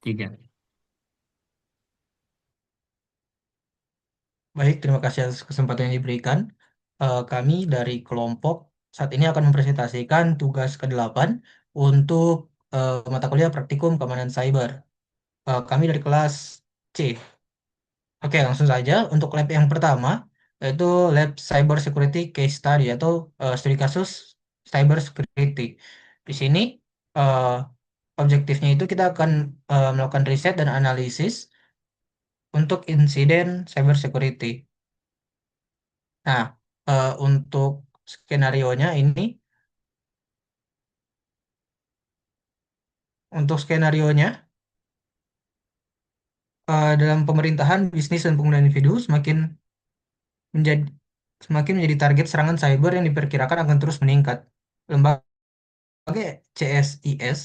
Tiga. Baik, terima kasih atas kesempatan yang diberikan. Kami dari kelompok saat ini akan mempresentasikan tugas ke-8 untuk mata kuliah praktikum keamanan cyber. Kami dari kelas C. Oke, langsung saja untuk lab yang pertama, yaitu lab cyber security case study atau studi kasus cyber security. Di sini eh, objektifnya itu kita akan melakukan riset dan analisis untuk insiden cyber security. Nah, untuk skenario-nya ini, untuk skenario-nya dalam pemerintahan, bisnis dan penggunaan individu menjadi semakin menjadi target serangan cyber yang diperkirakan akan terus meningkat. Lembaga CSIS,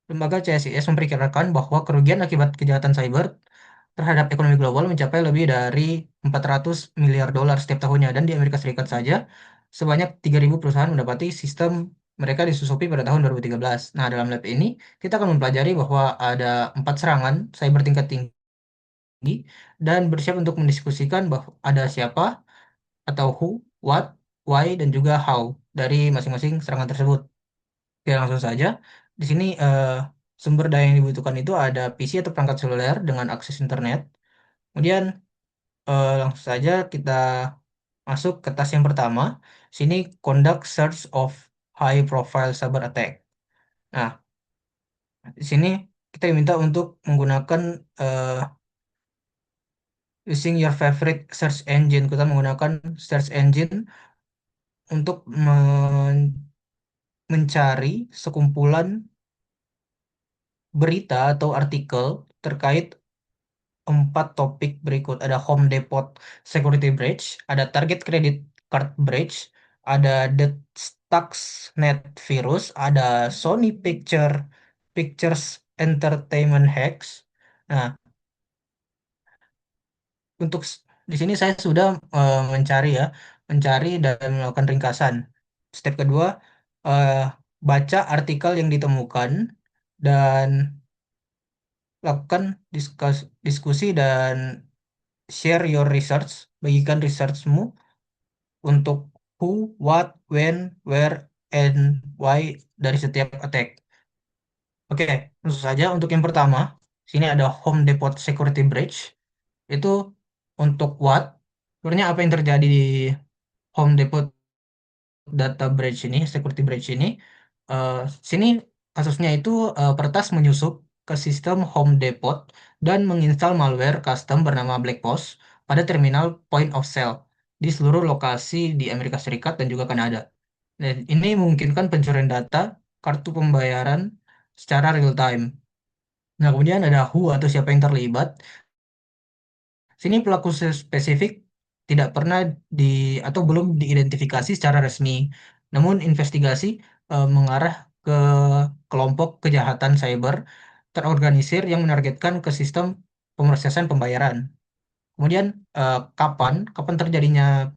lembaga CSIS memperkirakan bahwa kerugian akibat kejahatan cyber terhadap ekonomi global mencapai lebih dari 400 miliar dolar setiap tahunnya, dan di Amerika Serikat saja sebanyak 3.000 perusahaan mendapati sistem mereka disusupi pada tahun 2013. Nah, dalam lab ini kita akan mempelajari bahwa ada 4 serangan cyber tingkat tinggi dan bersiap untuk mendiskusikan bahwa ada siapa atau who, what, why, dan juga how dari masing-masing serangan tersebut. Oke, langsung saja. Di sini sumber daya yang dibutuhkan itu ada PC atau perangkat seluler dengan akses internet. Kemudian langsung saja kita masuk ke tas yang pertama. Sini conduct search of high profile cyber attack. Nah, di sini kita diminta untuk menggunakan eh, using your favorite search engine. Kita menggunakan search engine untuk mencari sekumpulan berita atau artikel terkait 4 topik berikut. Ada Home Depot Security Breach, ada Target Credit Card Breach, ada The Stuxnet Virus, ada Sony Pictures Entertainment Hacks. Nah, untuk di sini saya sudah mencari ya, mencari dan melakukan ringkasan. Step kedua, eh, baca artikel yang ditemukan dan lakukan diskusi dan share your research, bagikan researchmu untuk who, what, when, where, and why dari setiap attack. Oke, langsung saja untuk yang pertama, sini ada Home Depot Security Breach. Itu untuk what, sebenarnya apa yang terjadi di Home Depot data breach ini, security breach ini. eh, Sini kasusnya itu peretas menyusup ke sistem Home Depot dan menginstal malware custom bernama Black Box pada terminal point of sale di seluruh lokasi di Amerika Serikat dan juga Kanada. Dan ini memungkinkan pencurian data kartu pembayaran secara real time. Nah, kemudian ada who atau siapa yang terlibat. Sini pelaku spesifik tidak pernah di atau belum diidentifikasi secara resmi. Namun investigasi mengarah ke kelompok kejahatan cyber terorganisir yang menargetkan ke sistem pemrosesan pembayaran. Kemudian kapan terjadinya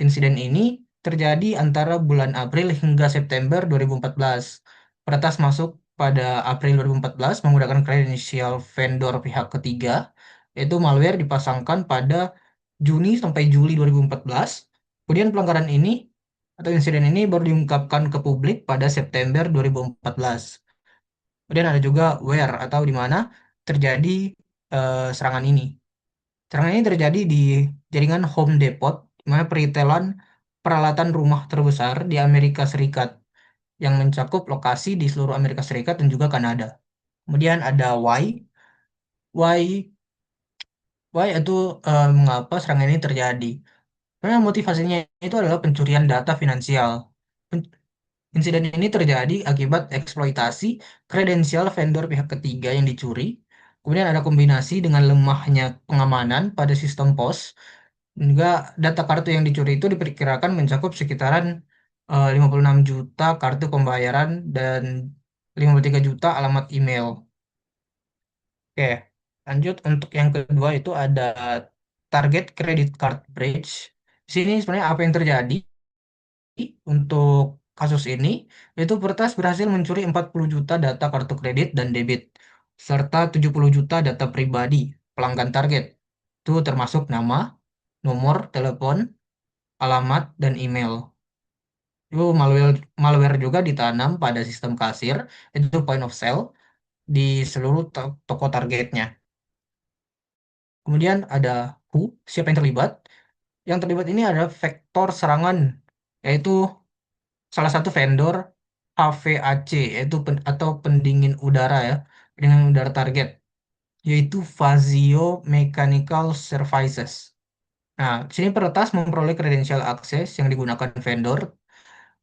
insiden ini terjadi antara bulan April hingga September 2014. Peretas masuk pada April 2014 menggunakan kredensial vendor pihak ketiga, yaitu malware dipasangkan pada Juni sampai Juli 2014. Kemudian pelanggaran ini atau insiden ini baru diungkapkan ke publik pada September 2014. Kemudian ada juga where atau di mana terjadi serangan ini. Serangan ini terjadi di jaringan Home Depot, di mana peritailan peralatan rumah terbesar di Amerika Serikat yang mencakup lokasi di seluruh Amerika Serikat dan juga Kanada. Kemudian ada why. Why, why itu mengapa serangan ini terjadi? Karena motivasinya itu adalah pencurian data finansial. Pen- Insiden ini terjadi akibat eksploitasi kredensial vendor pihak ketiga yang dicuri. Kemudian ada kombinasi dengan lemahnya pengamanan pada sistem POS. Juga data kartu yang dicuri itu diperkirakan mencakup sekitaran 56 juta kartu pembayaran dan 53 juta alamat email. Oke, lanjut untuk yang kedua itu ada target credit card breach. Di sini sebenarnya apa yang terjadi untuk kasus ini, itu peretas berhasil mencuri 40 juta data kartu kredit dan debit, serta 70 juta data pribadi pelanggan target. Itu termasuk nama, nomor telepon, alamat, dan email. Itu malware juga ditanam pada sistem kasir, itu point of sale, di seluruh toko targetnya. Kemudian ada who, siapa yang terlibat. Yang terlibat ini ada vektor serangan, yaitu salah satu vendor HVAC, yaitu atau pendingin udara ya, pendingin udara target, yaitu Fazio Mechanical Services. Nah, di sini peretas memperoleh kredensial akses yang digunakan vendor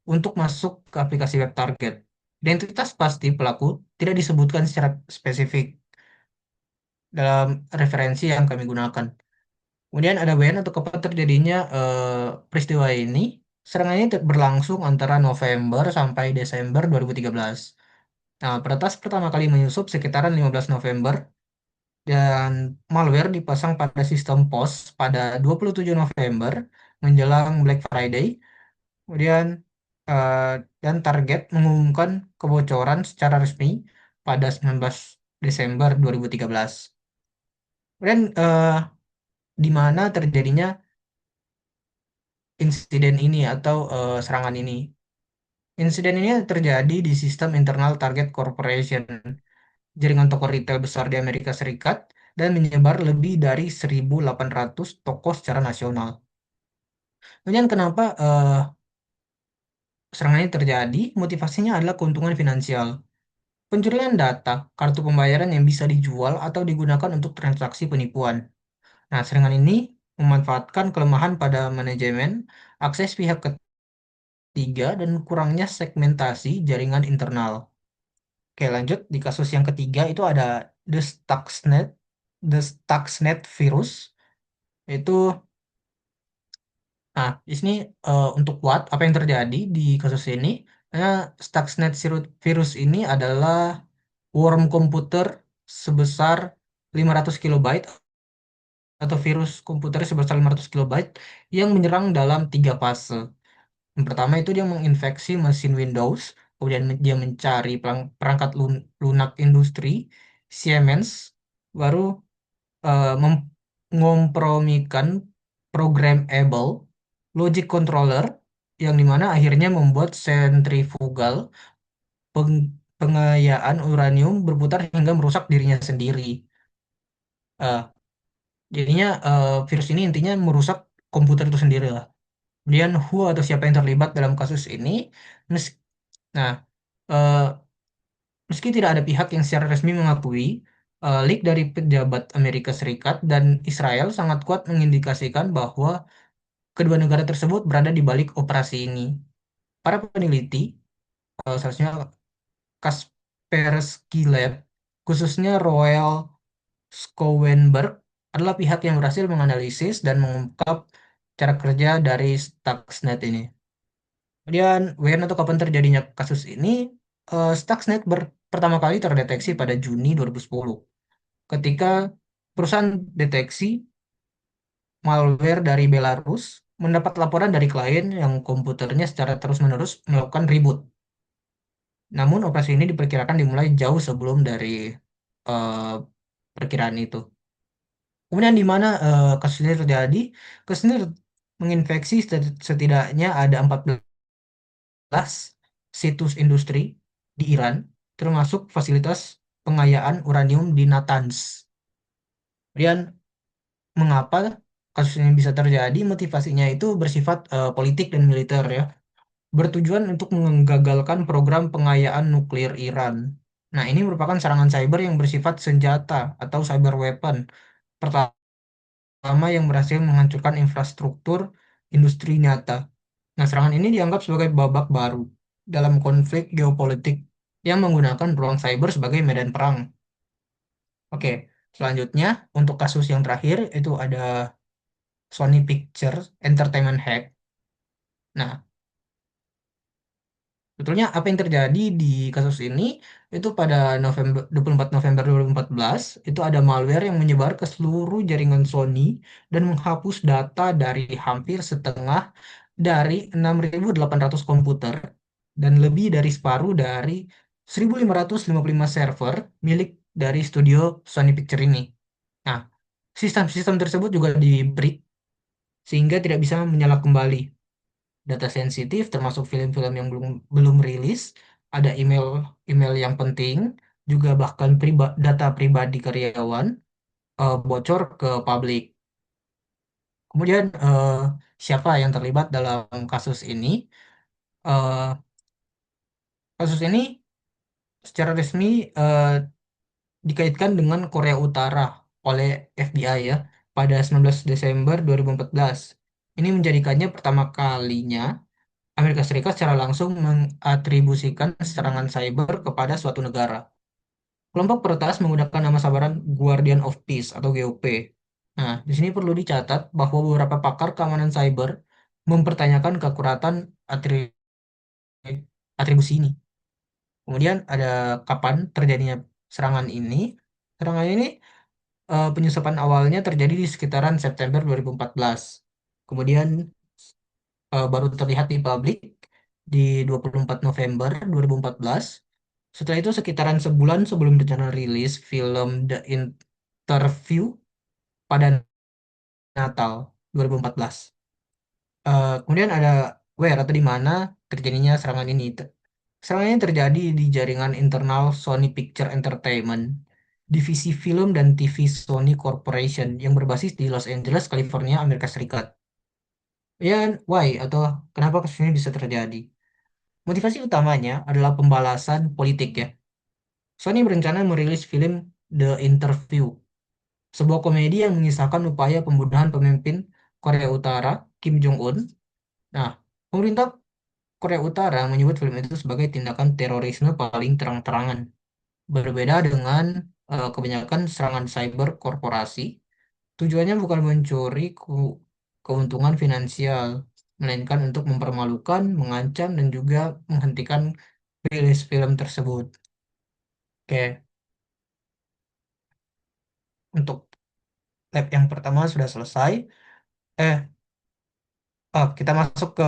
untuk masuk ke aplikasi web target. Identitas pasti pelaku tidak disebutkan secara spesifik dalam referensi yang kami gunakan. Kemudian ada WN untuk kapan terjadinya peristiwa ini. Serangan ini berlangsung antara November sampai Desember 2013. Nah, peretas pertama kali menyusup sekitaran 15 November dan malware dipasang pada sistem POS pada 27 November menjelang Black Friday. Kemudian eh, dan target mengumumkan kebocoran secara resmi pada 19 Desember 2013. Kemudian di mana terjadinya insiden ini atau serangan ini. Insiden ini terjadi di sistem internal Target Corporation, jaringan toko retail besar di Amerika Serikat, dan menyebar lebih dari 1.800 toko secara nasional. Kemudian kenapa serangan ini terjadi? Motivasinya adalah keuntungan finansial. Pencurian data, kartu pembayaran yang bisa dijual atau digunakan untuk transaksi penipuan. Nah, serangan ini memanfaatkan kelemahan pada manajemen, akses pihak ketiga, dan kurangnya segmentasi jaringan internal. Oke, lanjut di kasus yang ketiga itu ada the Stuxnet, the Stuxnet virus. Itu, nah, di sini untuk what apa yang terjadi di kasus ini? Karena Stuxnet virus ini adalah worm komputer sebesar 500 kilobyte atau virus komputer sebesar 500 kilobyte yang menyerang dalam tiga fase. Yang pertama itu dia menginfeksi mesin Windows, kemudian dia mencari perangkat lunak industri, Siemens, baru mengompromikan programmable logic controller yang dimana akhirnya membuat sentrifugal pengayaan uranium berputar hingga merusak dirinya sendiri. Eh, jadinya virus ini intinya merusak komputer itu sendiri lah. Kemudian who atau siapa yang terlibat dalam kasus ini? Mes- Nah, eh, meski tidak ada pihak yang secara resmi mengakui, leak dari pejabat Amerika Serikat dan Israel sangat kuat mengindikasikan bahwa kedua negara tersebut berada di balik operasi ini. Para peneliti, seharusnya Kaspersky Lab, khususnya Royal Schouwenberg, adalah pihak yang berhasil menganalisis dan mengungkap cara kerja dari Stuxnet ini. Kemudian, when atau kapan terjadinya kasus ini, Stuxnet pertama kali terdeteksi pada Juni 2010, ketika perusahaan deteksi malware dari Belarus mendapat laporan dari klien yang komputernya secara terus-menerus melakukan reboot. Namun, operasi ini diperkirakan dimulai jauh sebelum dari eh, perkiraan itu. Kemudian di mana kasus ini terjadi? Kasus ini menginfeksi setidaknya ada 14 situs industri di Iran, termasuk fasilitas pengayaan uranium di Natanz. Kemudian, mengapa kasus ini bisa terjadi? Motivasinya itu bersifat politik dan militer ya, bertujuan untuk menggagalkan program pengayaan nuklir Iran. Nah, ini merupakan serangan cyber yang bersifat senjata atau cyber weapon pertama yang berhasil menghancurkan infrastruktur industri nyata. Nah, serangan ini dianggap sebagai babak baru dalam konflik geopolitik yang menggunakan ruang cyber sebagai medan perang. Oke, selanjutnya untuk kasus yang terakhir itu ada Sony Pictures Entertainment Hack. Nah, sebetulnya apa yang terjadi di kasus ini itu pada 24 November 2014 itu ada malware yang menyebar ke seluruh jaringan Sony dan menghapus data dari hampir setengah dari 6.800 komputer. dan lebih dari separuh dari 1.555 server milik dari studio Sony Picture ini. Nah, sistem-sistem tersebut juga di-break sehingga tidak bisa menyala kembali. Data sensitif termasuk film-film yang belum belum rilis, ada email yang penting, juga bahkan data pribadi karyawan bocor ke publik. Kemudian siapa yang terlibat dalam kasus ini? Eh, Kasus ini secara resmi dikaitkan dengan Korea Utara oleh FBI ya pada 19 Desember 2014. Ini menjadikannya pertama kalinya Amerika Serikat secara langsung mengatribusikan serangan cyber kepada suatu negara. Kelompok peretas menggunakan nama samaran Guardian of Peace atau GOP. Nah, di sini perlu dicatat bahwa beberapa pakar keamanan cyber mempertanyakan keakuratan atri- atribusi ini. Kemudian ada kapan terjadinya serangan ini? Serangan ini penyusupan awalnya terjadi di sekitaran September 2014. Kemudian baru terlihat di publik di 24 November 2014. Setelah itu sekitaran sebulan sebelum rencana rilis film The Interview pada Natal 2014. Kemudian ada where atau di mana terjadinya serangan ini. Serangan ini terjadi di jaringan internal Sony Picture Entertainment, divisi film dan TV Sony Corporation yang berbasis di Los Angeles, California, Amerika Serikat. Ya, why atau kenapa kasus ini bisa terjadi? Motivasi utamanya adalah pembalasan politik ya. Sony berencana merilis film The Interview, sebuah komedi yang mengisahkan upaya pembunuhan pemimpin Korea Utara, Kim Jong-un. Nah, pemerintah Korea Utara menyebut film itu sebagai tindakan terorisme paling terang-terangan. Berbeda dengan kebanyakan serangan cyber korporasi, tujuannya bukan mencuri keuntungan finansial, melainkan untuk mempermalukan, mengancam, dan juga menghentikan rilis film tersebut. Oke, untuk lab yang pertama sudah selesai. Eh, kita masuk ke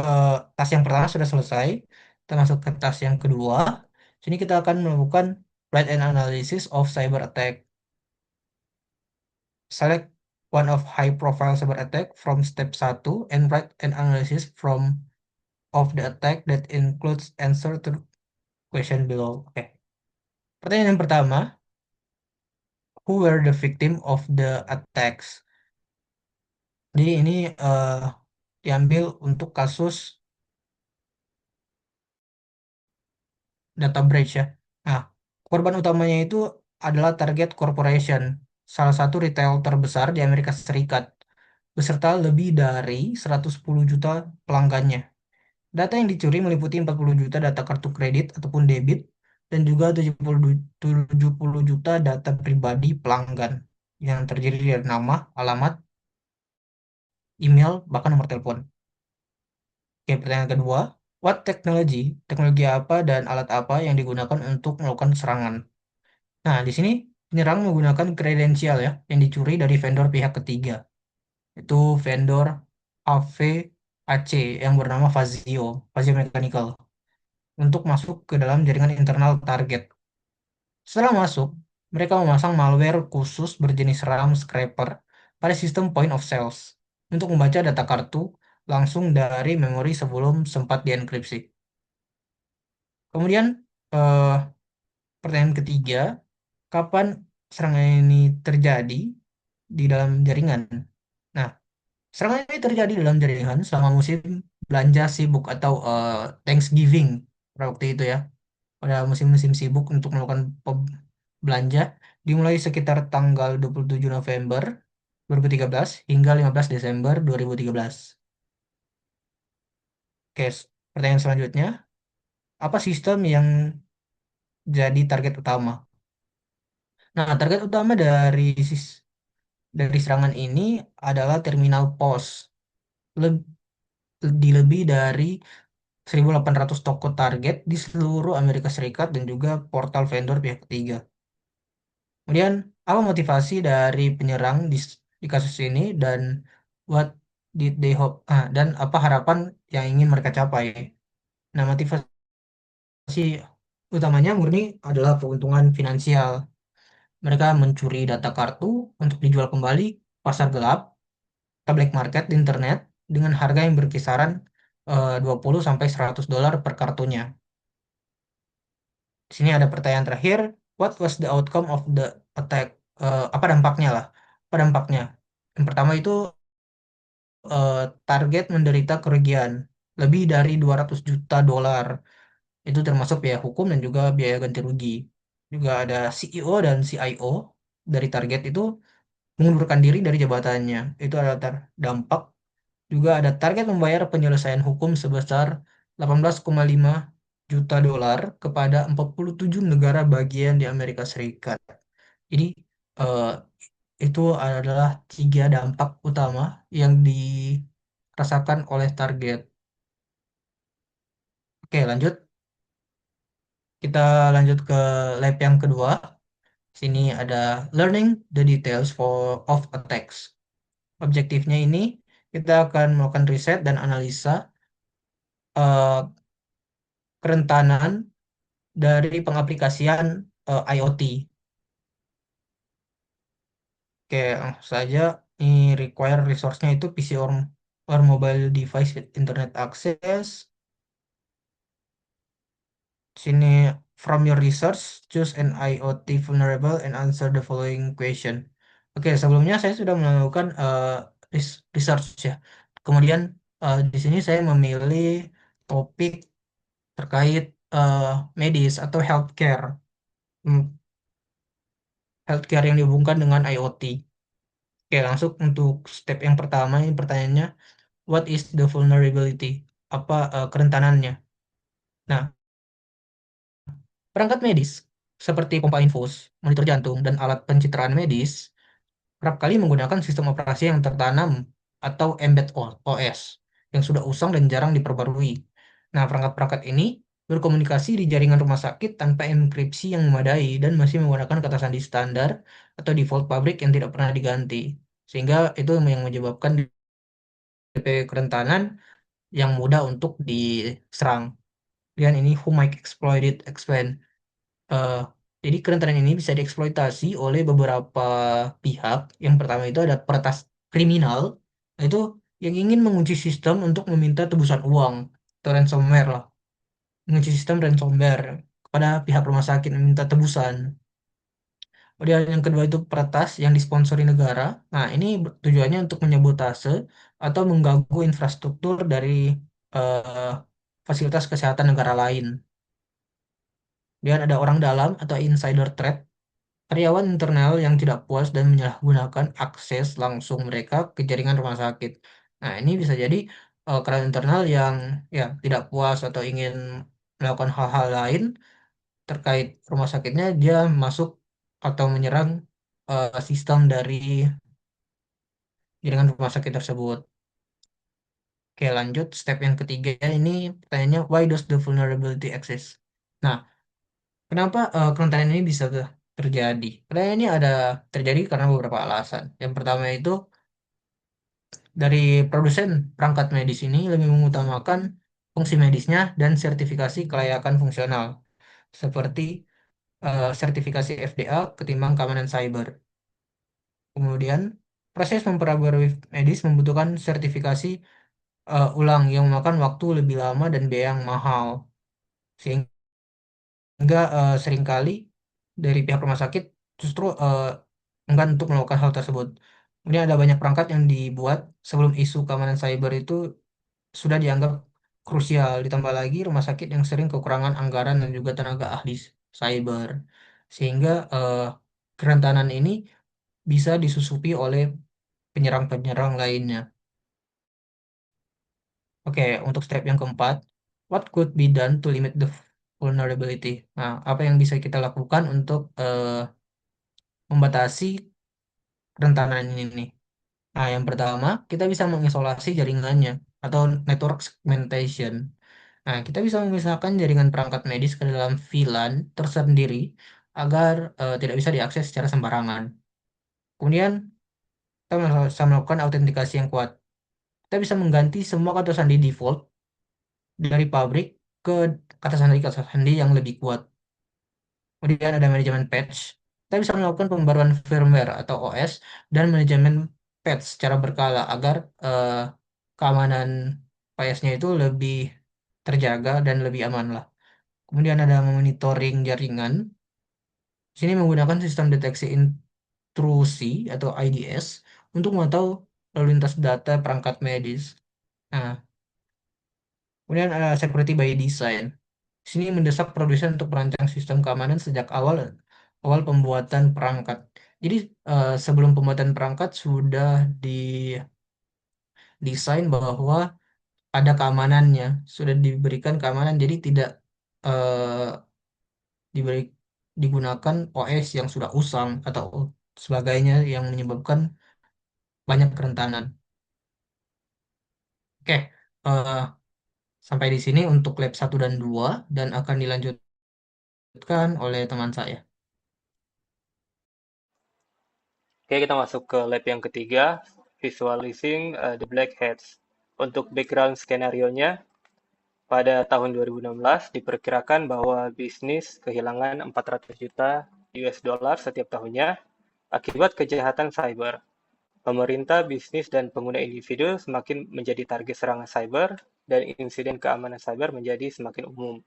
tas yang pertama sudah selesai. Kita masuk ke tas yang kedua. Sini kita akan melakukan write an analysis of cyber attack. Select one of high profile cyber attack from step 1 and write an analysis from of the attack that includes answer to question below. Oke. Pertanyaan yang pertama, who were the victim of the attacks? Jadi ini eh, diambil untuk kasus data breach ya. Nah, korban utamanya itu adalah Target Corporation, salah satu retail terbesar di Amerika Serikat, beserta lebih dari 110 juta pelanggannya. Data yang dicuri meliputi 40 juta data kartu kredit ataupun debit dan juga 70 juta data pribadi pelanggan yang terdiri dari nama, alamat, email, bahkan nomor telepon. Oke, pertanyaan kedua, what technology, teknologi apa dan alat apa yang digunakan untuk melakukan serangan? Nah, di sini penyerang menggunakan kredensial ya yang dicuri dari vendor pihak ketiga. Itu vendor AVAC yang bernama Fazio Mechanical untuk masuk ke dalam jaringan internal target. Setelah masuk, mereka memasang malware khusus berjenis RAM scraper pada sistem point of sales untuk membaca data kartu langsung dari memori sebelum sempat dienkripsi. Kemudian, eh, pertanyaan ketiga, kapan serangan ini terjadi di dalam jaringan? Nah, serangan ini terjadi dalam jaringan selama musim belanja sibuk atau Thanksgiving pada waktu itu ya. Pada musim-musim sibuk untuk melakukan belanja dimulai sekitar tanggal 27 November 2013 hingga 15 Desember 2013. Oke, pertanyaan selanjutnya, apa sistem yang jadi target utama? Nah, target utama dari serangan ini adalah terminal POS. Leb- di lebih dari 1.800 toko target di seluruh Amerika Serikat dan juga portal vendor pihak ketiga. Kemudian, apa motivasi dari penyerang di kasus ini dan what did they hope? Dan apa harapan yang ingin mereka capai? Nah, motivasi utamanya murni adalah keuntungan finansial. Mereka mencuri data kartu untuk dijual kembali pasar gelap atau black market di internet dengan harga yang berkisaran 20 sampai $100 per kartunya. Di sini ada pertanyaan terakhir, what was the outcome of the attack? Apa dampaknya lah? Apa dampaknya? Yang pertama itu eh, target menderita kerugian lebih dari $200 juta. Itu termasuk biaya hukum dan juga biaya ganti rugi. Juga ada CEO dan CIO dari target itu mengundurkan diri dari jabatannya. Itu adalah dampak. Juga ada target membayar penyelesaian hukum sebesar 18,5 juta dolar kepada 47 negara bagian di Amerika Serikat. Jadi eh, itu adalah tiga dampak utama yang dirasakan oleh target. Oke, lanjut. Kita lanjut ke lab yang kedua. Sini ada learning the details of attacks. Objektifnya ini kita akan melakukan riset dan analisa eh, kerentanan dari pengaplikasian IoT. Oke, langsung saja. Ini require resource-nya itu PC or mobile device with internet access. Sini, from your research, choose an IoT vulnerable and answer the following question. Oke, sebelumnya saya sudah melakukan research ya. Kemudian di sini saya memilih topik terkait eh, medis atau healthcare. Hmm, Healthcare yang dihubungkan dengan IoT. Oke, langsung untuk step yang pertama ini pertanyaannya, what is the vulnerability? Apa kerentanannya? Nah, perangkat medis seperti pompa infus, monitor jantung, dan alat pencitraan medis kerap kali menggunakan sistem operasi yang tertanam atau embed OS yang sudah usang dan jarang diperbarui. Nah, perangkat-perangkat ini berkomunikasi di jaringan rumah sakit tanpa enkripsi yang memadai dan masih menggunakan kata sandi standar atau default pabrik yang tidak pernah diganti. Sehingga itu yang menyebabkan DP kerentanan yang mudah untuk diserang. Dan ini who might exploit it, explain. Eh, jadi kerentanan ini bisa dieksploitasi oleh beberapa pihak. Yang pertama itu ada peretas kriminal, itu yang ingin mengunci sistem untuk meminta tebusan uang atau ransomware lah. Mengunci sistem ransomware kepada pihak rumah sakit meminta tebusan. Kemudian yang kedua itu peretas yang disponsori negara. Nah, ini tujuannya untuk menyabotase atau mengganggu infrastruktur dari eh, fasilitas kesehatan negara lain. Kemudian ada orang dalam atau insider threat. Karyawan internal yang tidak puas dan menyalahgunakan akses langsung mereka ke jaringan rumah sakit. Nah, ini bisa jadi karyawan internal yang ya tidak puas atau ingin melakukan hal-hal lain terkait rumah sakitnya, dia masuk atau menyerang sistem dari jaringan rumah sakit tersebut. Oke, lanjut step yang ketiga ini pertanyaannya why does the vulnerability exist? Nah, kenapa kerentanan ini bisa terjadi? Kerentanan ini ada terjadi karena beberapa alasan. Yang pertama itu dari produsen perangkat medis ini lebih mengutamakan fungsi medisnya dan sertifikasi kelayakan fungsional, seperti sertifikasi FDA ketimbang keamanan cyber. Kemudian, proses memperbarui medis membutuhkan sertifikasi ulang yang memakan waktu lebih lama dan biaya yang mahal, sehingga seringkali dari pihak rumah sakit justru enggan untuk melakukan hal tersebut. Kemudian ada banyak perangkat yang dibuat sebelum isu keamanan cyber itu sudah dianggap krusial. Ditambah lagi rumah sakit yang sering kekurangan anggaran dan juga tenaga ahli cyber. Sehingga kerentanan ini bisa disusupi oleh penyerang-penyerang lainnya. Oke, untuk step yang keempat, what could be done to limit the vulnerability? Nah, apa yang bisa kita lakukan untuk membatasi kerentanan ini nih? Nah, yang pertama, kita bisa mengisolasi jaringannya atau network segmentation. Nah, kita bisa memisahkan jaringan perangkat medis ke dalam VLAN tersendiri agar tidak bisa diakses secara sembarangan. Kemudian, kita bisa melakukan autentikasi yang kuat. Kita bisa mengganti semua kata sandi default dari pabrik ke kata sandi yang lebih kuat. Kemudian ada manajemen patch. Kita bisa melakukan pembaruan firmware atau OS dan manajemen patch secara berkala agar keamanan OS-nya itu lebih terjaga dan lebih aman lah. Kemudian ada monitoring jaringan. Di sini menggunakan sistem deteksi intrusi atau IDS untuk memantau lalu lintas data perangkat medis. Nah, kemudian ada security by design. Di sini mendesak produsen untuk merancang sistem keamanan sejak awal awal pembuatan perangkat. Jadi sebelum pembuatan perangkat sudah didesain bahwa ada keamanannya, sudah diberikan keamanan, jadi tidak eh, diberi digunakan OS yang sudah usang atau sebagainya yang menyebabkan banyak kerentanan. Oke, eh, sampai di sini untuk lab 1 dan 2 dan akan dilanjutkan oleh teman saya. Oke, kita masuk ke lab yang ketiga, visualizing the black hats. Untuk background skenario-nya, pada tahun 2016 diperkirakan bahwa bisnis kehilangan 400 juta US dollar setiap tahunnya akibat kejahatan cyber. Pemerintah, bisnis, dan pengguna individu semakin menjadi target serangan cyber dan insiden keamanan cyber menjadi semakin umum.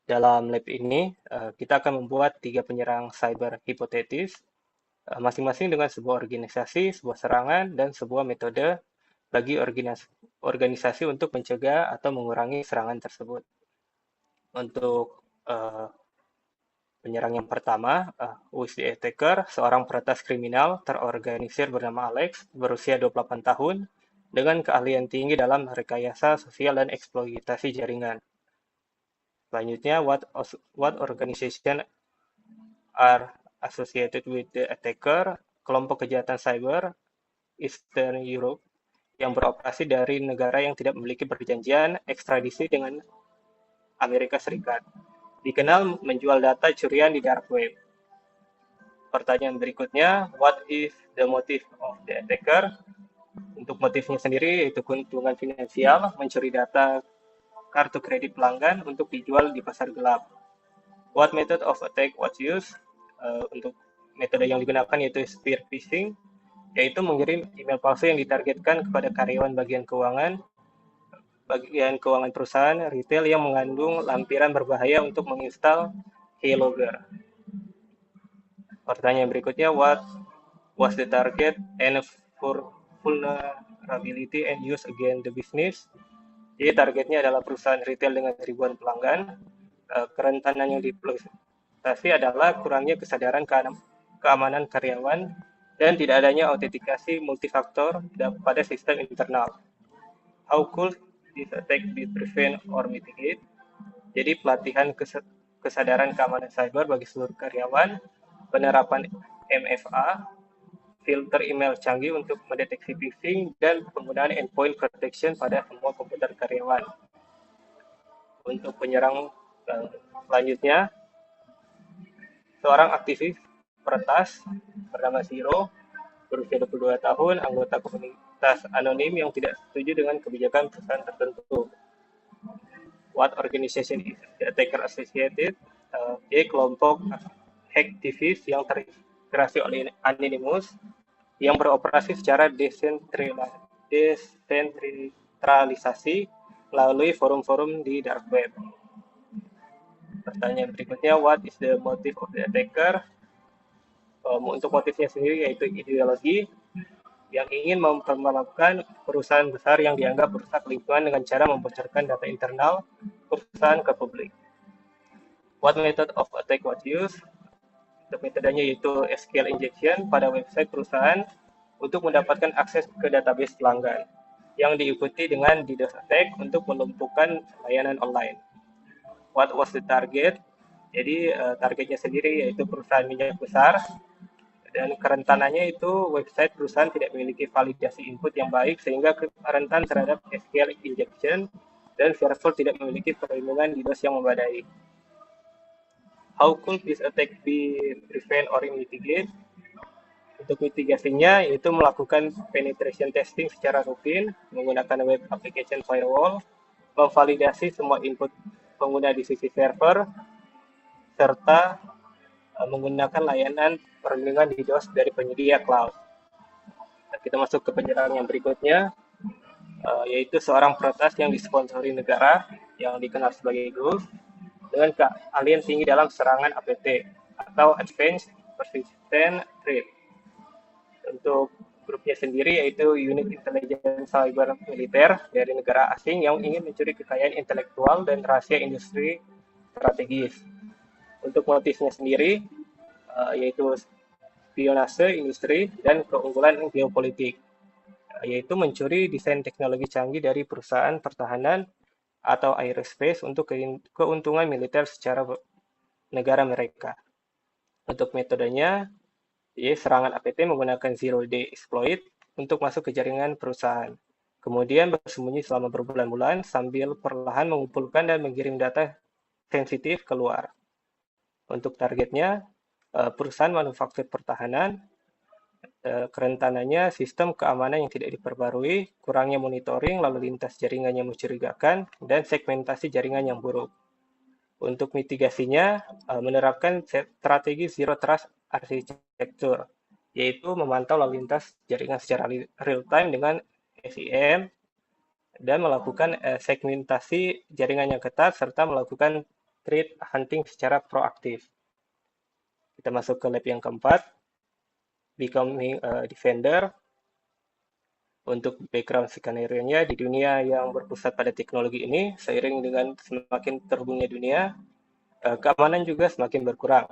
Dalam lab ini, kita akan membuat 3 penyerang cyber hipotetis, masing-masing dengan sebuah organisasi, sebuah serangan, dan sebuah metode bagi organisasi untuk mencegah atau mengurangi serangan tersebut. Untuk penyerang yang pertama, who is the attacker, seorang peretas kriminal terorganisir bernama Alex, berusia 28 tahun, dengan keahlian tinggi dalam rekayasa sosial dan eksploitasi jaringan. Selanjutnya, what organization are associated with the attacker, kelompok kejahatan cyber Eastern Europe yang beroperasi dari negara yang tidak memiliki perjanjian ekstradisi dengan Amerika Serikat. Dikenal menjual data curian di dark web. Pertanyaan berikutnya, what is the motive of the attacker? Untuk motifnya sendiri yaitu keuntungan finansial, mencuri data kartu kredit pelanggan untuk dijual di pasar gelap. What method of attack was used? Untuk metode yang digunakan yaitu spear phishing, yaitu mengirim email palsu yang ditargetkan kepada karyawan bagian keuangan perusahaan retail yang mengandung lampiran berbahaya untuk menginstal keylogger. Pertanyaan berikutnya, what was the target and for vulnerability and use against the business? Jadi targetnya adalah perusahaan retail dengan ribuan pelanggan. Kerentanan yang diimplementasi adalah kurangnya kesadaran keamanan karyawan dan tidak adanya autentikasi multifaktor pada sistem internal. How could this attack be prevent or mitigate? Jadi pelatihan kesadaran keamanan cyber bagi seluruh karyawan, penerapan MFA, filter email canggih untuk mendeteksi phishing, dan penggunaan endpoint protection pada semua komputer karyawan. Untuk penyerang selanjutnya, seorang aktivis peretas bernama Zero, berusia 22 tahun, anggota komunitas anonim yang tidak setuju dengan kebijakan perusahaan tertentu. What organization is the attacker associated? Jadi kelompok hacktivis yang terinspirasi oleh Anonymous yang beroperasi secara desentralisasi melalui forum-forum di dark web. Pertanyaan berikutnya, what is the motive of the attacker? Untuk motifnya sendiri yaitu ideologi yang ingin mempermalukan perusahaan besar yang dianggap merusak lingkungan dengan cara membocorkan data internal perusahaan ke publik. What method of attack was used? Metodenya yaitu SQL injection pada website perusahaan untuk mendapatkan akses ke database pelanggan, yang diikuti dengan DDoS attack untuk melumpuhkan layanan online. What was the target? Jadi targetnya sendiri yaitu perusahaan minyak besar, dan kerentanannya itu website perusahaan tidak memiliki validasi input yang baik sehingga rentan terhadap SQL injection dan server tidak memiliki perlindungan DDoS yang memadai. How could this attack be prevent or mitigate? Untuk mitigasinya yaitu melakukan penetration testing secara rutin menggunakan web application firewall, memvalidasi semua input pengguna di sisi server, serta menggunakan layanan perlindungan DDoS dari penyedia cloud. Nah, kita masuk ke penyerang yang berikutnya, yaitu seorang peretas yang disponsori negara yang dikenal sebagai GRUS dengan keahlian tinggi dalam serangan APT atau Advanced Persistent Threat. Untuk grupnya sendiri yaitu unit intelijen cyber militer dari negara asing yang ingin mencuri kekayaan intelektual dan rahasia industri strategis. Untuk motifnya sendiri yaitu spionase industri dan keunggulan geopolitik, yaitu mencuri desain teknologi canggih dari perusahaan pertahanan atau aerospace untuk keuntungan militer secara negara mereka. Untuk metodenya, serangan APT menggunakan zero day exploit untuk masuk ke jaringan perusahaan. Kemudian bersembunyi selama berbulan-bulan sambil perlahan mengumpulkan dan mengirim data sensitif keluar. Untuk targetnya, perusahaan manufaktur pertahanan, kerentanannya sistem keamanan yang tidak diperbarui, kurangnya monitoring lalu lintas jaringan yang mencurigakan, dan segmentasi jaringan yang buruk. Untuk mitigasinya, menerapkan strategi Zero Trust Architecture, yaitu memantau lalu lintas jaringan secara real-time dengan SIEM, dan melakukan segmentasi jaringan yang ketat, serta melakukan threat hunting secara proaktif. Kita masuk ke lab yang keempat, Becoming a Defender. Untuk background skenario-nya, di dunia yang berpusat pada teknologi ini, seiring dengan semakin terhubungnya dunia, keamanan juga semakin berkurang.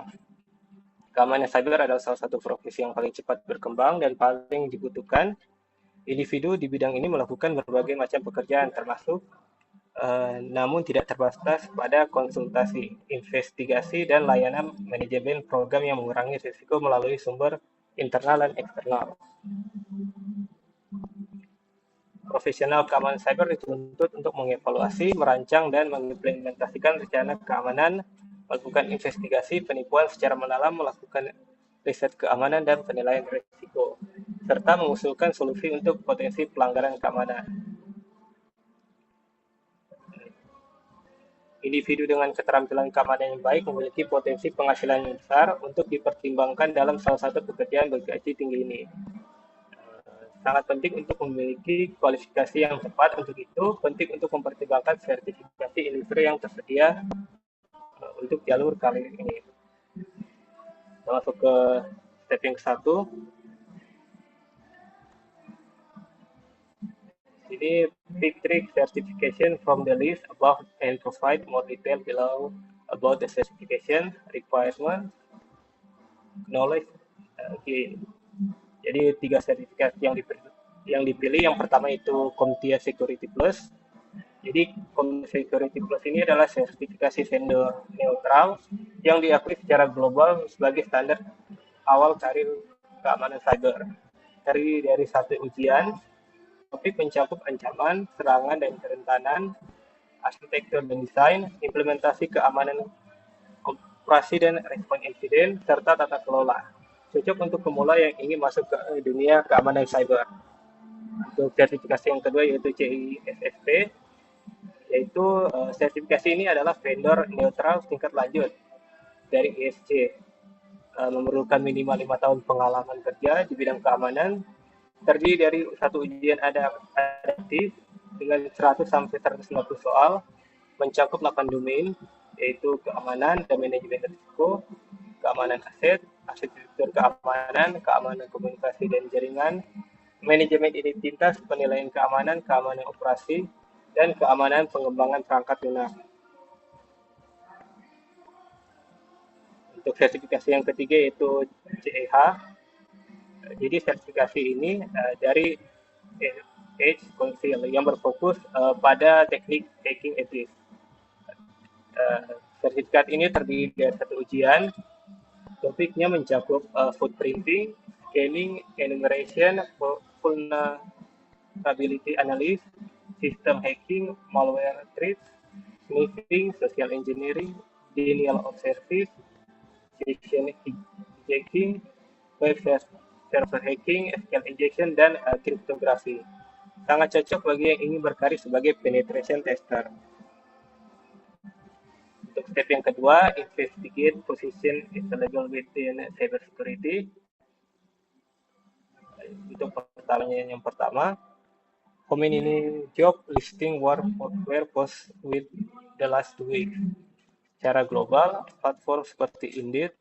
Keamanan cyber adalah salah satu profesi yang paling cepat berkembang dan paling dibutuhkan. Individu di bidang ini melakukan berbagai macam pekerjaan, termasuk namun tidak terbatas pada konsultasi, investigasi, dan layanan manajemen program yang mengurangi risiko melalui sumber internal dan eksternal. Profesional keamanan cyber dituntut untuk mengevaluasi, merancang, dan mengimplementasikan rencana keamanan, melakukan investigasi penipuan secara mendalam, melakukan riset keamanan dan penilaian risiko, serta mengusulkan solusi untuk potensi pelanggaran keamanan. Individu dengan keterampilan keamanan yang baik memiliki potensi penghasilan yang besar untuk dipertimbangkan dalam salah satu pekerjaan bergaji tinggi ini. Sangat penting untuk memiliki kualifikasi yang tepat. Untuk itu, penting untuk mempertimbangkan sertifikasi industri yang tersedia untuk jalur karir ini. Kita masuk ke step yang ke-1. Ini pick three certification from the list above and provide more detail below about the certification requirement, knowledge, gain. Jadi 3 sertifikat yang dipilih. Yang pertama itu CompTIA Security Plus. Jadi CompTIA Security Plus ini adalah sertifikasi vendor netral yang diakui secara global sebagai standar awal karir keamanan cyber. Terdiri dari 1 ujian, topik mencakup ancaman, serangan, dan kerentanan, arsitektur dan desain, implementasi keamanan operasi dan respon insiden, serta tata kelola. Cocok untuk pemula yang ingin masuk ke dunia keamanan cyber. Untuk sertifikasi yang kedua yaitu CISSP, yaitu sertifikasi ini adalah vendor netral tingkat lanjut dari ISC. Memerlukan minimal 5 tahun pengalaman kerja di bidang keamanan, terdiri dari 1 ujian adaptif dengan 100 sampai 150 soal, mencakup 8 domain, yaitu keamanan dan manajemen risiko, keamanan aset, arsitektur keamanan, keamanan komunikasi dan jaringan, manajemen identitas, penilaian keamanan, keamanan operasi, dan keamanan pengembangan perangkat lunak. Untuk sertifikasi yang ketiga yaitu CEH. Jadi sertifikasi ini dari Edge Council yang berfokus pada teknik hacking ethics. Sertifikat ini terdiri dari 1 ujian. Topiknya mencakup footprinting, scanning, enumeration, vulnerability analysis, system hacking, malware threats, sniffing, social engineering, denial of service, session hijacking, web server hacking, SQL injection, dan kriptografi. Sangat cocok bagi yang ingin berkarir sebagai penetration tester. Untuk step yang kedua, investigate position available within cybersecurity. Untuk pertanyaan yang pertama, how many job listing were post with the last week? Secara global, platform seperti Indeed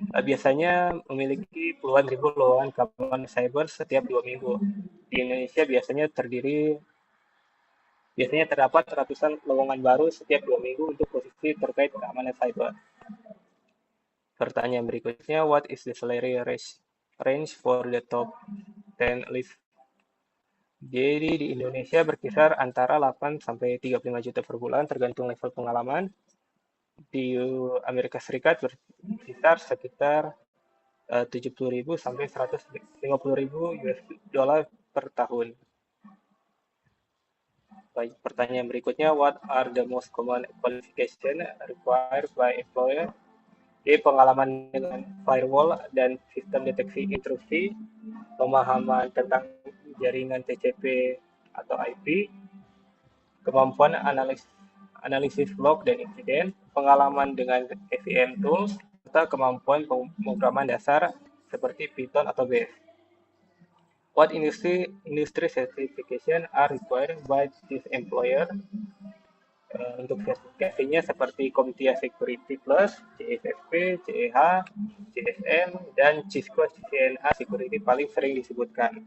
biasanya memiliki puluhan ribu lowongan keamanan cyber setiap 2 minggu. Di Indonesia biasanya terdapat ratusan lowongan baru setiap 2 minggu untuk posisi terkait keamanan cyber. Pertanyaan berikutnya, what is the salary range for the top 10 list? Jadi di Indonesia berkisar antara 8 sampai 35 juta per bulan tergantung level pengalaman. Di Amerika Serikat berkisar sekitar 70.000 sampai 150.000 US dollar per tahun. Baik, pertanyaan berikutnya, what are the most common qualification required by employer? Jadi pengalaman dengan firewall dan sistem deteksi intrusi, pemahaman tentang jaringan TCP atau IP, kemampuan analisis log dan insiden, pengalaman dengan SCM tools, serta kemampuan pemrograman dasar seperti Python atau Bash. What industry certification are required by this employer? Untuk sertifikasinya seperti CompTIA Security Plus, CSSP, CEH, CSM, dan Cisco CCNA Security paling sering disebutkan.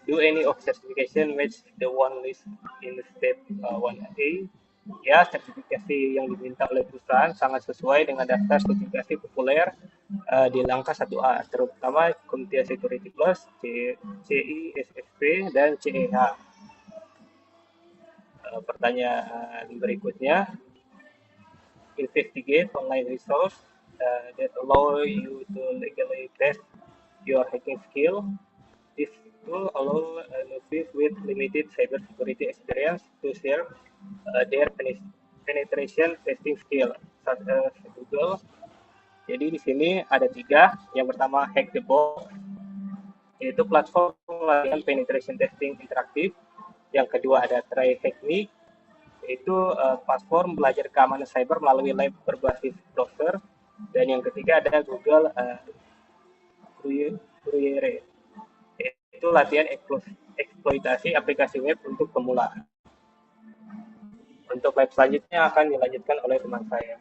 Do any of certification match the one list in step 1A? Ya, sertifikasi yang diminta oleh perusahaan sangat sesuai dengan daftar sertifikasi populer di langkah 1A, terutama CompTIA Security Plus, CISSP, dan CEH. Pertanyaan berikutnya, investigate online resource that allow you to legally test your hacking skill. This tool allow novices with limited cybersecurity experience to share their penetration testing skill, such as Google. Jadi di sini ada 3. Yang pertama, Hack the Box, yaitu platform latihan penetration testing interaktif. Yang kedua ada Try Hack Me, yaitu platform belajar keamanan cyber melalui lab berbasis browser. Dan yang ketiga ada Google Gruyere, yaitu latihan eksploitasi aplikasi web untuk pemula. Untuk lab selanjutnya akan dilanjutkan oleh teman saya.